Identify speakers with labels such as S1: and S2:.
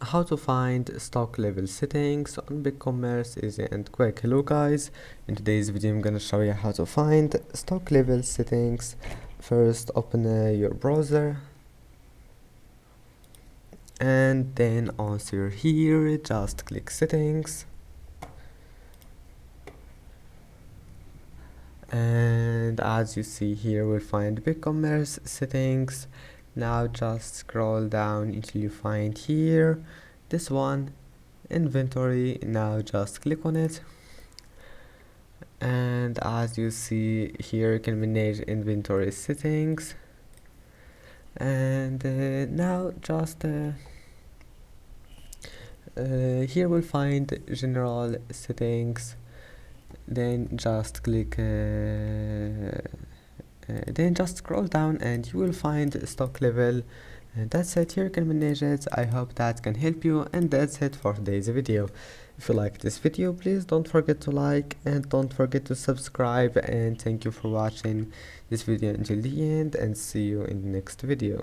S1: how to find stock level settings on Bigcommerce easy and quick. Hello guys, in today's video I'm gonna show you how to find stock level settings. First open your browser and then once here just click settings, and as you see here we'll find Bigcommerce settings. Now just scroll down until you find here this one, inventory. Now just click on it, and as you see here you can manage inventory settings. And now just here we'll find general settings, then just click then just scroll down and you will find stock level, and that's it. Here you can manage it. I hope that can help you, and that's it for today's video. If you like this video, please don't forget to like and don't forget to subscribe, and thank you for watching this video until the end, and see you in the next video.